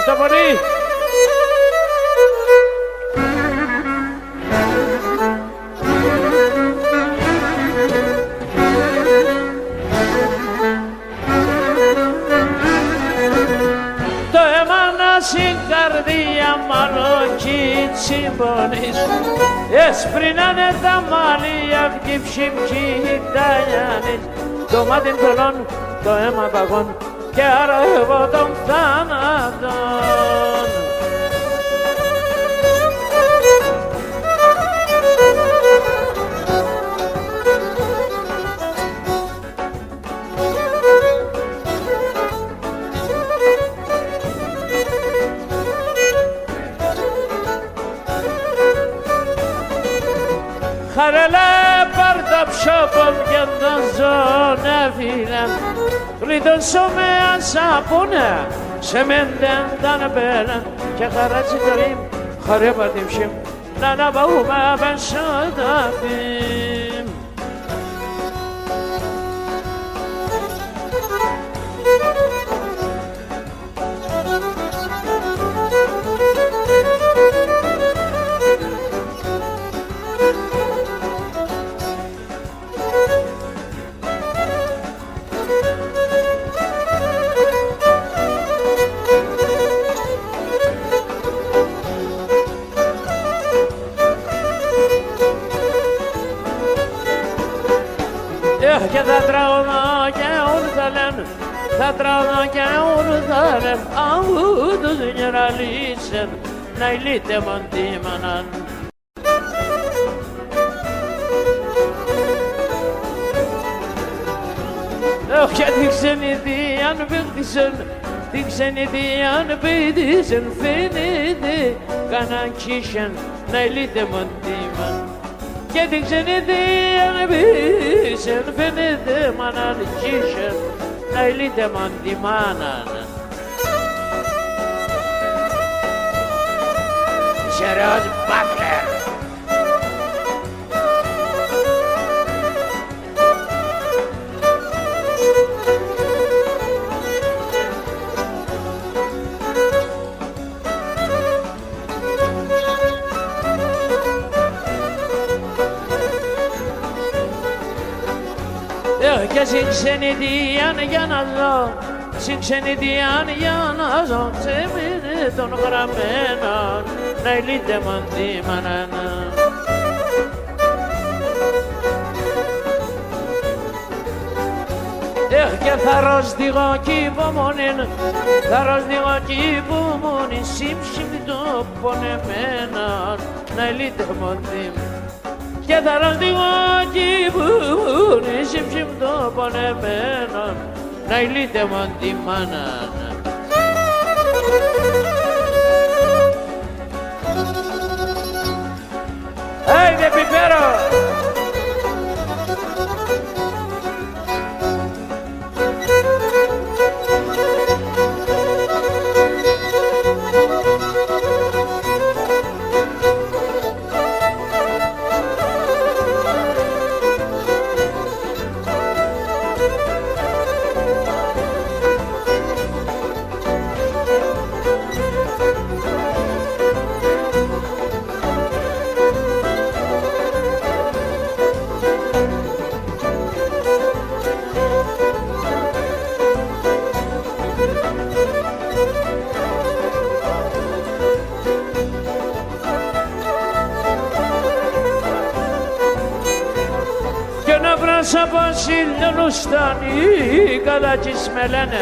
Ευχαριστώ πολύ. Το αίμα να στην καρδία μάλλον κι τσιμπονείς έσπρινανε τα μαλλιά κι ψημκεί τα λιάνεις το μάτι πελών, το αίμα παγών και αρεύω των θάνατων. Χαρελέ πάρ' τα ψώπων και τον ζωνεύεινε γλίτωσο με ασαπούνε σε μέντεν τα νεπέλεν και χαράτσι καρύμ χαρέ πατήμψιμ να ναμπαούμε απενσόταφιμ. Και θα τραγουδώ και ουρθαλεν, θα τραγουδώ και ουρθαλεν, αφού τους γεραλίσεν, να ηλίτε μοντήμαναν. Και την ξενιδίαν πήκτησεν, την ξενιδίαν πήκτησεν, φαίνεται κανακίσεν, να ηλίτε μοντήμαν. Και την ξενιδίαν πήκτησεν, φαίνεται μαναλικίσεν, να ηλίτε μοντήμαναν. Σερός Μπάτλερ. Και συγξενιδίαν για να ζω, συγξενιδίαν για να ζω, ξεμείνε των γραμμένων, να ηλίτε μοντήμαναν. Και θα ρωσδίγω κι υπομονήν, θα ρωσδίγω κι υπομονήν, σύμψιμ το πονεμένον, να ηλίτε μοντήμαναν. Και θα ρωσδίγω κι υπομονήν, σύμψιμ το πονεμένον, να ηλίτε μοντήμαναν. Άιντε πιπέρο! πρόσωπος ηλιονούσταν οι καλατζείς με λένε.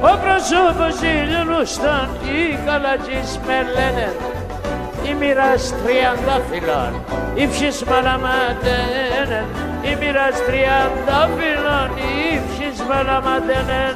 Ο πρόσωπος ηλιονούσταν οι καλατζείς με λένε. Η μοίρας τριαντάφυλλων ύψης μαλαματένε. Η μοίρας τριαντάφυλλων ύψης μαλαματένε.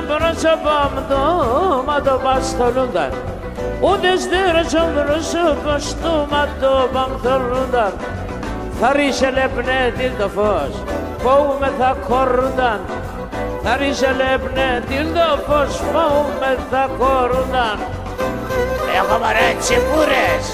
πρόσωπο μου το ματοπαστολούνταν, ούτε στήρωσαν πρόσωπο στο ματοπαστολούνταν. Θα ρίσε το φως, που με θα κορούνταν. Θα ρίσε το φως, που με θα κορούνταν. Έχω μωρέ τσιμπούρες.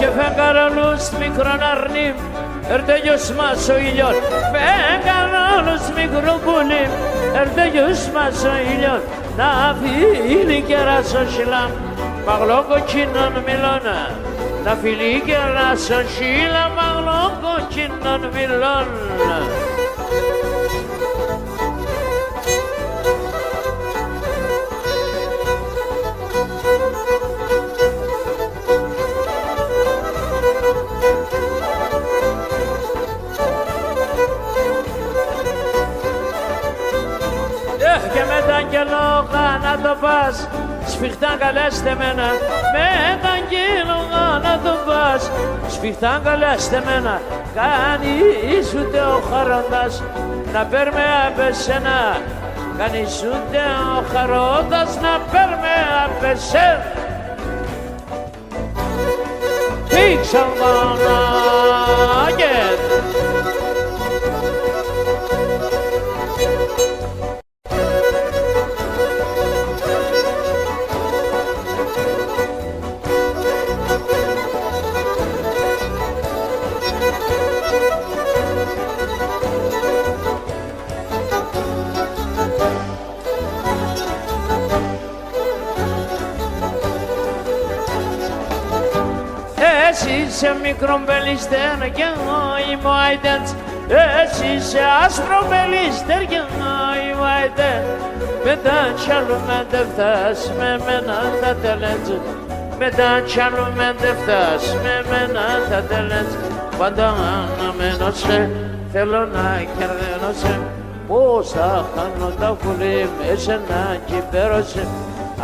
Και φεγγαρόλους μικρόν αρνήμ, ερτέγιος μας ο ήλιον. Φεγγαρόλους μικρόν πουλήμ, ερτέγιος μας ο ήλιον. Να φύγει κεράς ο σιλάμ, παγλό κοκκίνων μιλώνα. Να φύγει κεράς ο σιλάμ, παγλό κοκκίνων μιλώνα. Και με τα αγγελόγα να το πας, σφιχτά καλέστε μένα. Με τα αγγελόγα να το πας, σφιχτά καλέστε μένα. Κανείς ούτε ο χαρόντας να παίρνει απ' εσένα. Κανείς ούτε ο χαρόντας να παίρνει απ' εσένα. Φίξα μανάγετ. Εσύ είσαι μικρό μπελιστέρ και εγώ είμαι ο Άιντεντς. Εσύ είσαι άσπρο μπελιστέρ και εγώ είμαι ο Άιντεντς. Μετά κι άλλο με δεν φτάσει με μένα θα τελέτς. Μετά κι άλλο με δεν φτάσει με μένα θα τελέτς. Πάντα αναμένω σε, θέλω να κερδένω σε. Πώς θα χάνω τα κουλή με εσένα κυπέρωσε.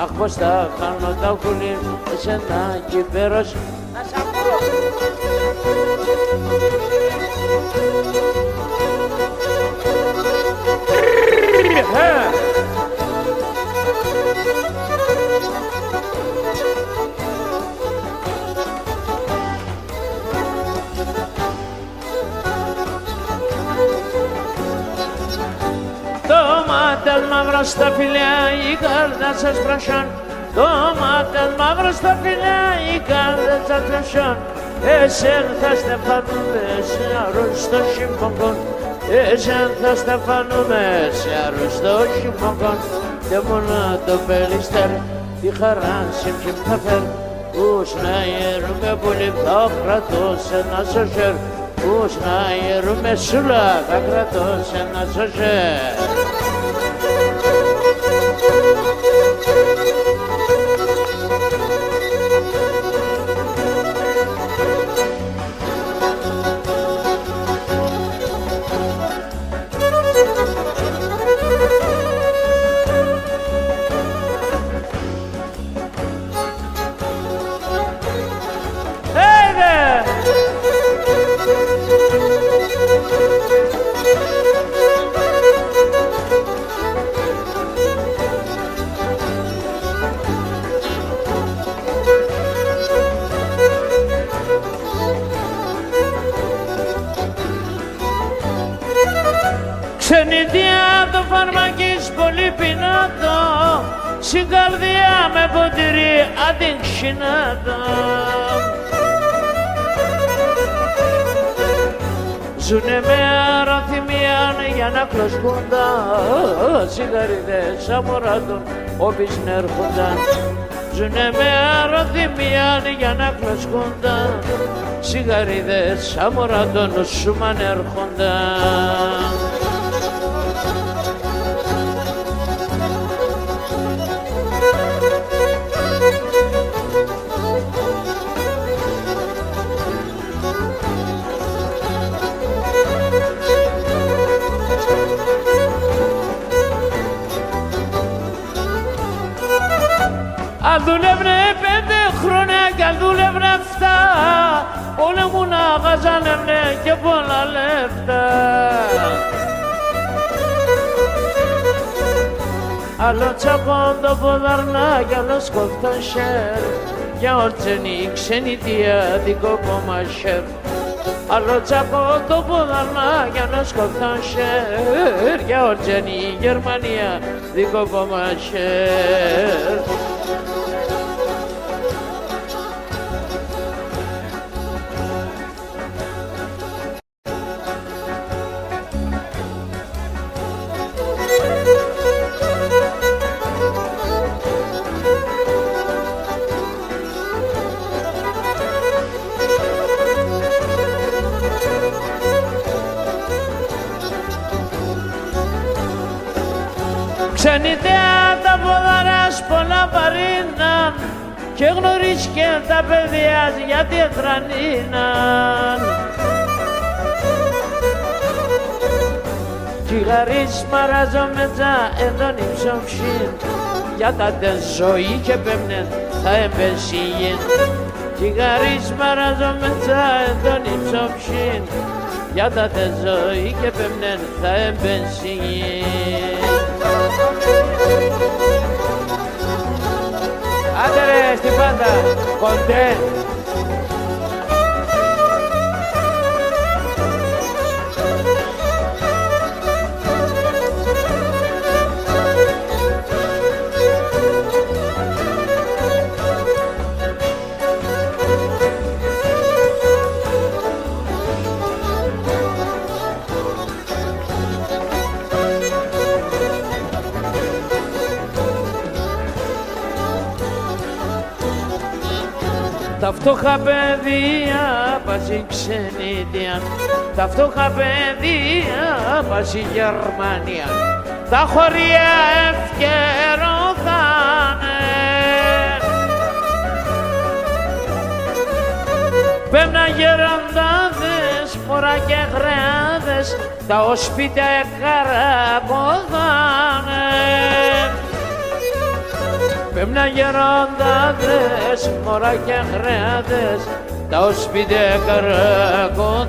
Αχ πώς θα χάνω τα κουλή με εσένα κυπέρωσε. Το μάτας μαύρο στα φιλιά, η καρδιά σας πρασιών. Το μάτας μαύρο στα φιλιά, η καρδιά σας πρασιών. Εσέν θα στεφανούμε σε αρρώστο χειμώκον. Εσέν θα στεφανούμε σε αρρώστο χειμώκον. Και μόνο το περιστέρ, τη χαρά σε ποιον θα φέρ. Ούς να ιερούμε πολύ, θα κρατώ σε ένα σωσέρ. Ούς να ιερούμε σούλα, θα κρατώ σε ένα σωσέρ. Ξενιτιά το φαρμακής πολύ πεινάτο, στην καρδιά με ποτήρι αντίξινάτο. Ζουνε με αρωθυμία για να κλωσκούντα, σιγαριδές αμοράτων όποις νέρχονταν. Ζουνε με αρωθυμία για να κλωσκούντα, σιγαριδές αμοράτων σούμαν έρχονταν. Αν δούλευνε 5 χρόνια κι αν δούλευνε 7, όλα μου να γαζάνευνε και πολλά λεφτά. Άλλο τσακόν το ποδαρνάκι, άλλο σκοφτόν σέρ, για ορτσενή ξενιτία δικό κόμμα σέρ. Άλλο τσακόν το ποδαρνάκι, άλλο σκοφτόν σέρ, για ορτσενή Γερμανία δικό κόμμα σέρ. Ξενιτέα τα ποδαράς πολλά βαρύναν και γνωρίζκε τα παιδιά γιατί εθρανίναν. Κι γαρίς μαράζω μετζά εντόνι ψωμψήν για τα τεν ζωή και πέμνεν θα εμπεσίγεν. Κι γαρίς μαράζω μετζά εντόνι ψωμψήν για τα τεν ζωή και πέμνεν θα εμπεσίγεν. Άντε ρε στην πάντα, κοντέ. Τα φτωχά παιδεία πας ξενιτία, τα φτωχά παιδεία πας Γερμανία, τα χωριά ευκαιρώθανε. Πέμνα γεροντάδες, φορά και χρεάδες, τα οσπίτια εκαρακωθάνε. Πέμνα γεροντάδες, μωρά και χρεάδες, τα οσπίτια καρακωτάνε.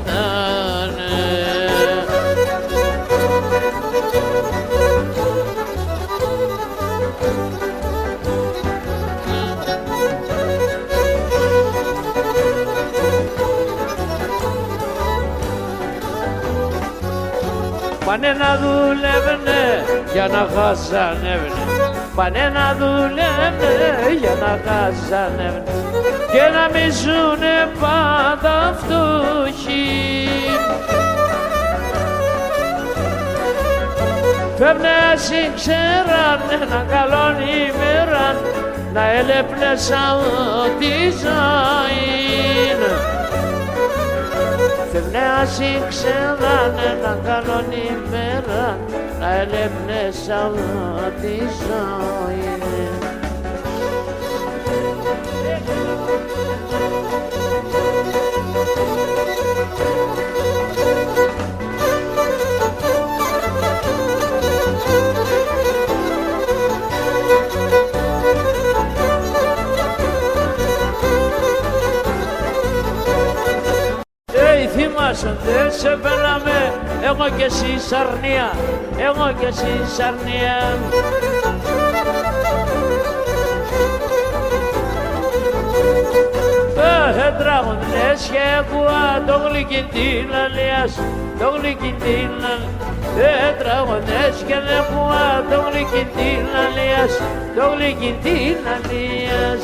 Πάνε να δουλεύουνε για να χασανεύουνε, πάνε να δουλεύουνε για να χασανεύουνε και να μη ζουνε πάντα φτωχοί. Φεύγουνε ασύ ξέραν έναν καλόν ημέραν να ελεπνέσαν τη ζωή. Φεύγουνε ασύ ξέραν έναν καλόν ημέραν να ελεπνέσαν τη ζωή. Θυμάσαι δεν σε πέραμε, εγώ κι εσύ σαρνία, εγώ κι εσύ σαρνία. Τραγουδνές και ακούα το γλυκί την αλίας, το γλυκί την αλίας. Τραγουδνές και ακούα το γλυκί την αλίας, το γλυκί την αλίας.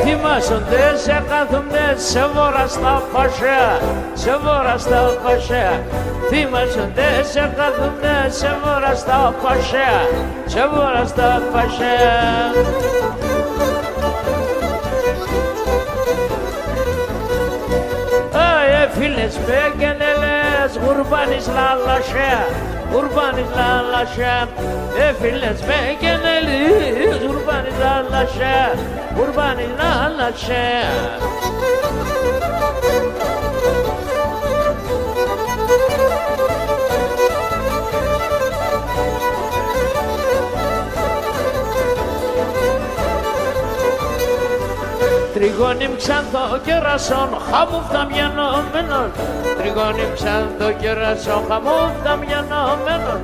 Θυμάσονται σε κάθουνε σε βόρα στα φασιά, σε βόρα στα φασιά. Θυμάσονται σε κάθουνε σε βόρα στα φασιά, σε βόρα στα φασιά. Φίλες με και νελές γουρμπάνεις λαλασιά, Urbanit la lascia, e filles bekeneliz. Urbanit la lascia, urbanit la lascia. Τριγώνυμ ξανθό κερασόν, χαμούφταμιανόμενος. Τριγώνυμ ξανθό κερασόν, χαμούφταμιανόμενος.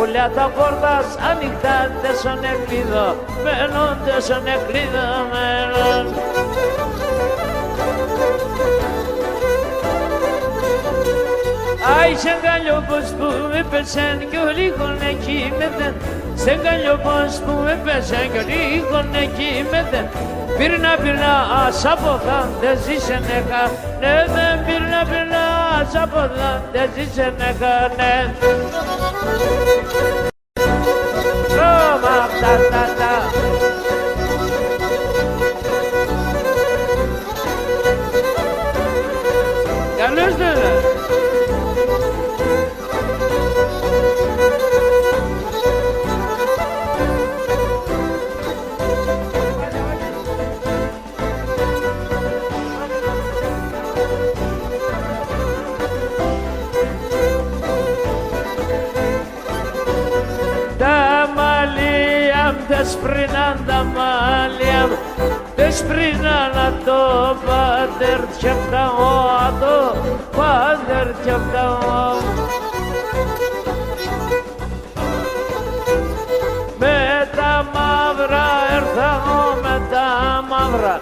Όλα τα πόρτας ανοιχτά, τέσσον εκλειδωμένων, τέσσον εκλειδωμένων. Ay sen gallo bos bu pesen gölü gönne kimeden. Sen gallo bos bu pesen gölü gönne kimeden. Birine asabodan dezisene ka neden birine asabodan dezisene ka ne. Roma ta ta ta. Yalnız böyle. Desprinanda maliam, desprinana to pader chaptao, pader chaptao. Meta mavra erthao, meta mavra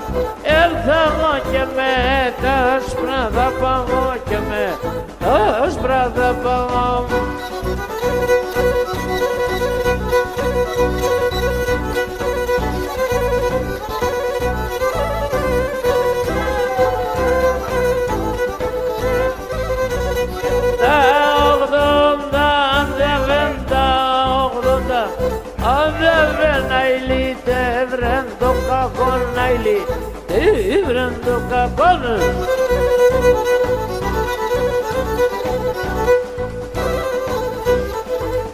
erthao ke meta sprada pago ke meta sprada pago. Ibrando capon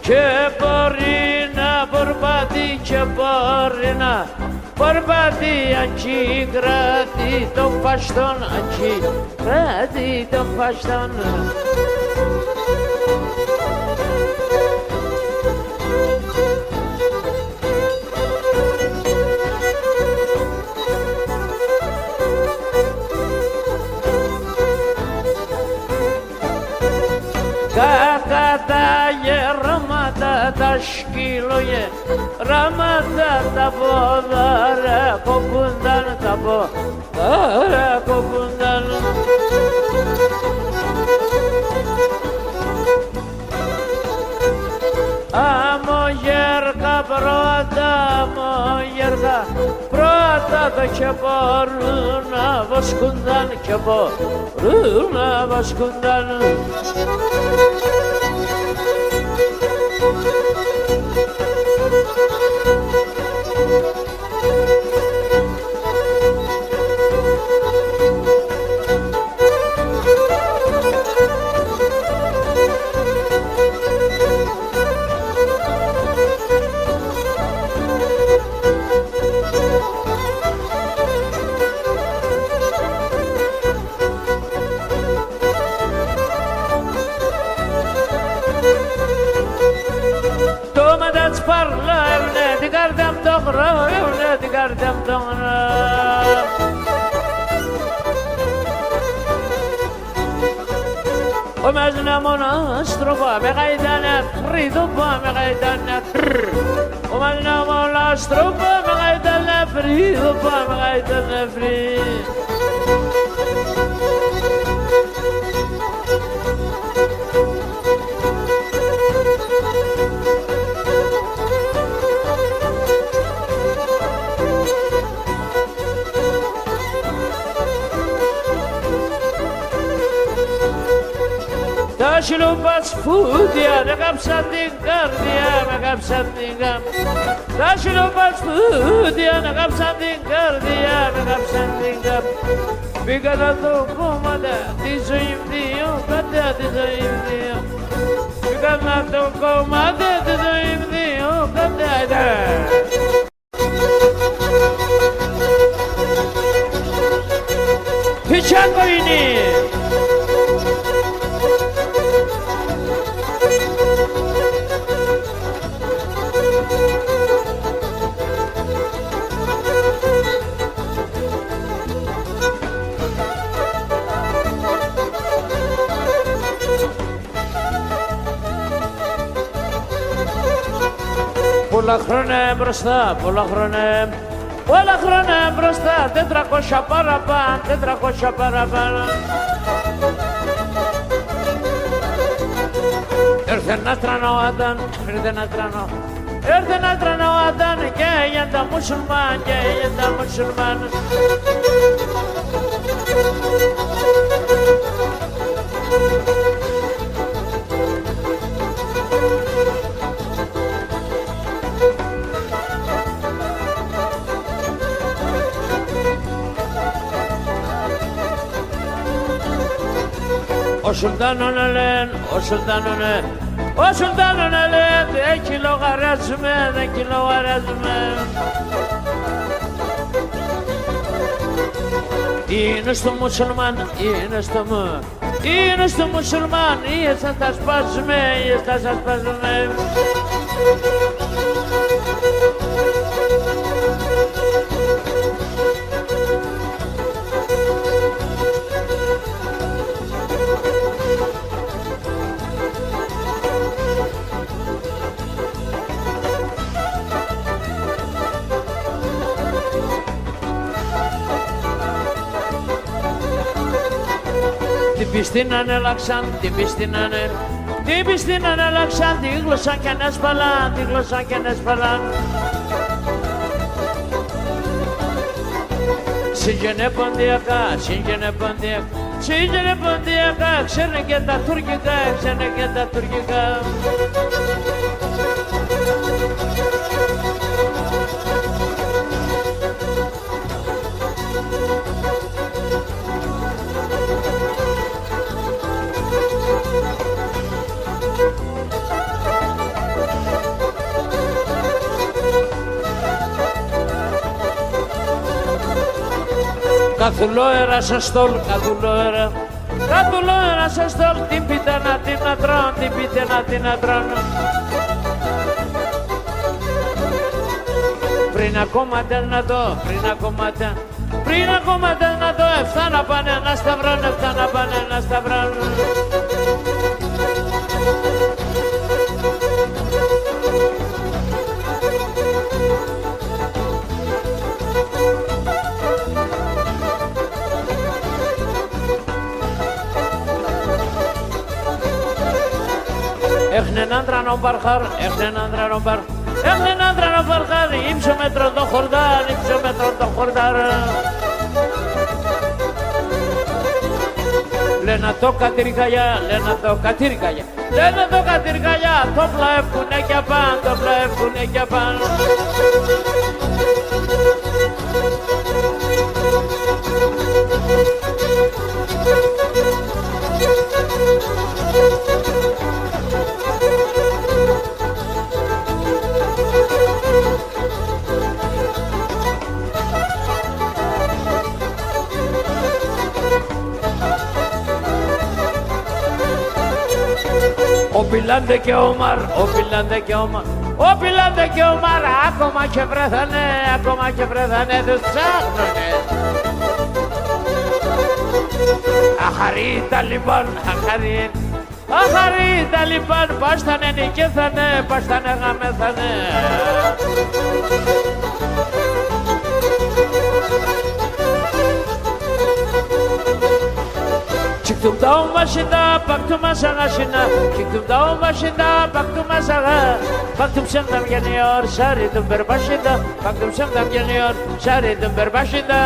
Ceporina borbati ceporina borbati anci grati to pașton anci grati to pașton Kakata ye ramata taşkiloye ramata tabo dara kopundan tabo dara kopundan Amo yerka prota da çaparına vaskundan çaparına vaskundan parla evne digardem doğra evne digardem doğra O mezne monastrofa me gaydana fridupa me gaydana O mezne monastrofa me gaydana fridupa me gaydana frid Daşlupas fudia ne kapsadın gardiya ne kapsadın gam Daşlupas fudia ne kapsadın gardiya ne kapsadın gam Bir kadar dokunmada dizeyim diyor kadar dizeyim diyor Ήρθα το κομμάτι του δύο κατάτα. Πιτσάκο είναι. Πολλά χρόνια μπροστά, πολλά χρόνια μπροστά, 400 παραπάνω, 400 παραπάνω. Ήρθε ένα τρανό Αντάν, ήρθε ένα τρανό. Ήρθε ένα τρανό Αντάν και για τα μουσουλμάν, και για τα μουσουλμάν. Ο Σουλτάνον λένε, ο Σουλτάνον λένε, έχει λογαριασμένο, έχει λογαριασμένο. Είναι στο μουσουλμάν, είναι στο μουσουλμάν, ή θα τα σπάσουμε, ή θα τα σπάσουμε. Την πίστη να ανέλαξαν, την πίστη να ανέλαξαν, τη γλώσσα κι ανέσπαλαν, τη γλώσσα κι ανέσπαλαν. Συγγενέ ποντιακά, ξέρουν και τα τουρκικά, ξέρουν και τα τουρκικά. Καθουλόερα σε στόλ, καθουλόερα σε στόλ, την πείτε να την αντρών, την πείτε να την αντρών. Πριν ακόμα να δω, πριν ακόμα να δω, εφτά να πάνε να σταυρών, εφτά να πάνε να σταυρών. Έχνε έναν τρανό μπαρχάρ, έχνε έναν τρανό μπαρχάρ, ύψο μέτρο το χορδάρ, ύψο μέτρο το χορδάρ. Λένα το κατηρικαγιά, λένα το κατηρικαγιά, λένα το κατηρικαγιά, το πλαεύκουνε κι απάν, το πλαεύκουνε κι απάν. Ο Πιλάντε και ο Ομάρ, ο Πιλάντε και ο Ομάρ, ακόμα και βρέθανε, τους ψάχνουνε. Αχαρίτα λοιπόν, αχαρίτα λοιπόν, πάστανε νικέθανε, πάστανε γαμέθανε. Çıktım dağın başında, baktım aşağısına. Çıktım dağın başında, baktım aşağı. Baktım senden geliyor, şeridim bir başında. Baktım senden geliyor, şeridim bir başında.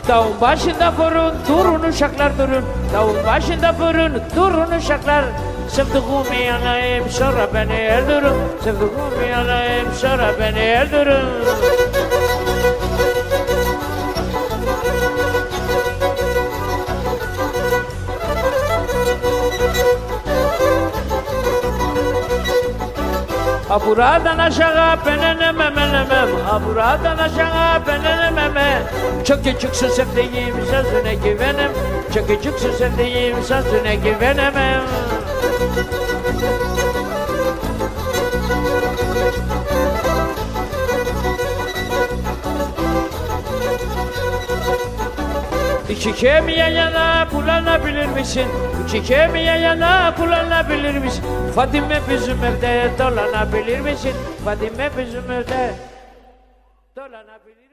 Dağın başında fırın, durun uşaklar durun. Dağın başında fırın, durun uşaklar. Sevduğumu yanayım, sonra beni öldürün. Sevduğumu yanayım, sonra beni öldürün. Ha buradan aşağı ben inemem inemem. Ha buradan aşağı ben inemem. Çok küçüksün sevdiğim sözüne güvenem. Çok küçüksün sevdiğim sözüne güvenemem. İki kemiğe yana kullanabilir misin? İki kemiğe yana kullanabilir misin? Fadime bizim evde dolanabilir misin? Fadime bizim evde dolanabilir misin?